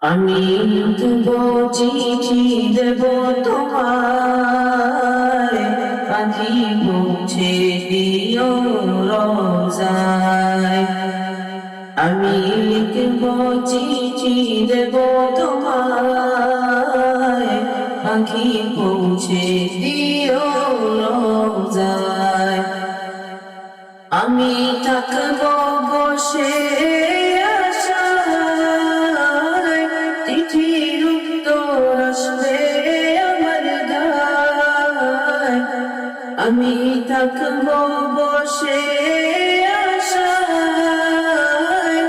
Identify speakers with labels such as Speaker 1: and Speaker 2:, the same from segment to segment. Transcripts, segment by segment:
Speaker 1: আমি লিখব চিঠি দেব তোমায়, পাখি পৌঁছে দিও রোজায়। আমি লিখব চিঠি দেব তোমায়, পাখি পৌঁছে দিও রোজায়। আমি থাকব বসে আশায়, চিঠির উত্তর আসবে আমার গায়। আমি থাকব বসে আশায়,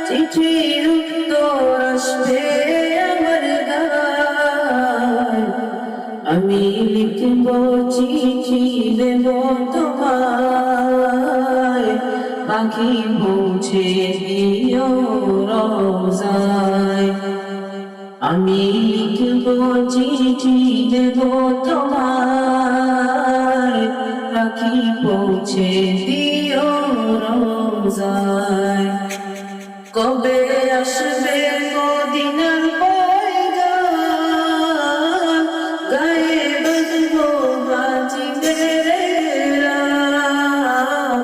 Speaker 1: চিঠির উত্তর আসবে আমার গায়। আমি লিখব চিঠি দেব তোমায়, পাখি পৌঁছে দিও রোজায়। আমি লিখব চিঠি দেব তোমায়, পাখি পৌঁছে দিও রোজায়। কবে আসবে মদিনার পয়গাম, গায়ে বাঁধবো বাজিদের রাত।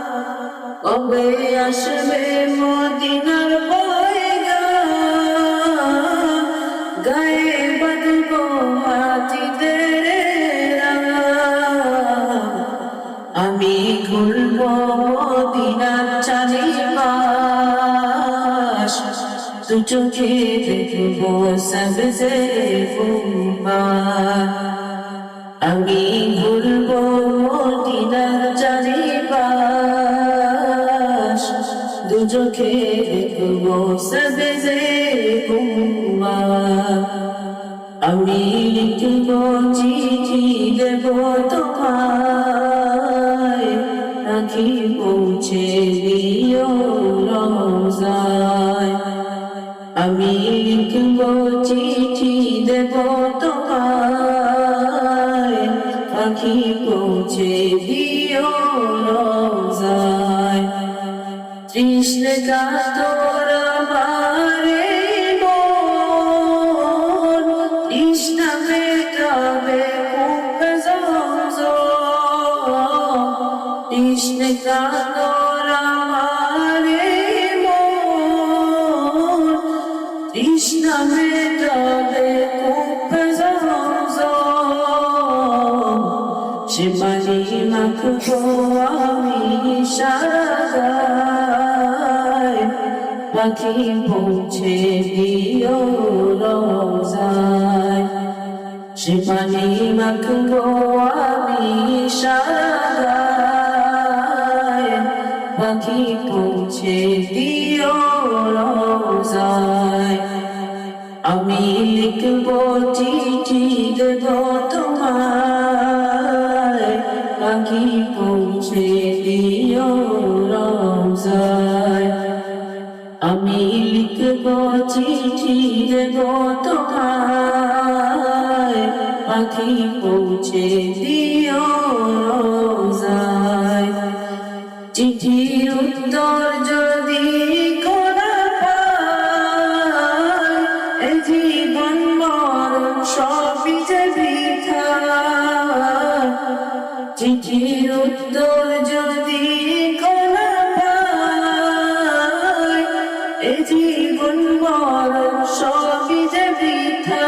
Speaker 1: কবে আসবে মদিনার পয়গাম, গায়ে বাঁধবো বাজিদের রাত। আমি ঘুরব মদিনার চারিপাশ, দু চোখে দেখব সবজে ফুলবান। আমি ঘুরব মদিনার চারিপাশ, দু চোখে দেখব সবজে ফুলবান। আমি লিখব চিঠি দেব তোমায়, পাখি পৌঁছে দিও রোজায়। আমি লিখব চিঠি দেব তোমায়, পাখি পৌঁছে দিও রোজায়। তৃষ্ণে কাতর আমারে মন, তৃষ্ণা মেটাবে কূপে জমজম। তৃষ্ণে কাতর আমারে মন, তৃষ্ণা মেটাবে কূপে জমজম। সে পানি মাখবো আমি সারাগায়, পাখি পৌঁছে দিও রোজায়। সে পানি মাখবো আমি সারাগায়, পাখি পৌঁছে দিও রোজায়। আমি লিখব চিঠি দেব তোমায়, পাখি পৌঁছে দিও রোজায়। আমি লিখব চিঠি দেব তোমায়, পাখি পৌঁছে দিও রোজায়। চিঠির উত্তর যদি কোনা পাই, এ জীবন মরণ সবই যে বৃথা। চিঠির উত্তর যদি কোনা পাই, এ জীবন মরণ সবই যে বৃথা।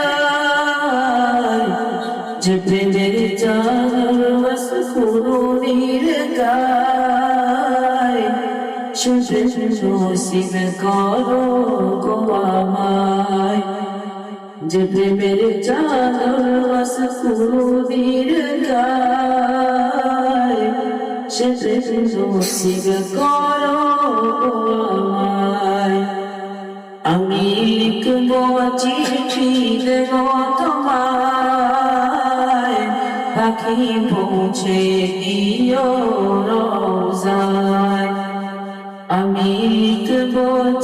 Speaker 1: যে প্রেমের চাদর মসকুনির গায়, শুধু নসিব করো গো আমায়। যে প্রেমের চাদর মসকুনির গায়, সে প্রেম নসিব করো গো আমায়। আমি লিখব চিঠি দেব তোমায়, পাখি পৌঁছে দিও রোজায়। আমি লিখব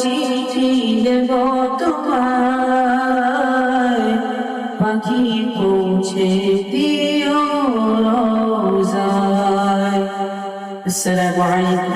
Speaker 1: চিঠি দেব তোমায়, পাখি পৌঁছে দিও রোজায়। আসসালামু আলাইকুম।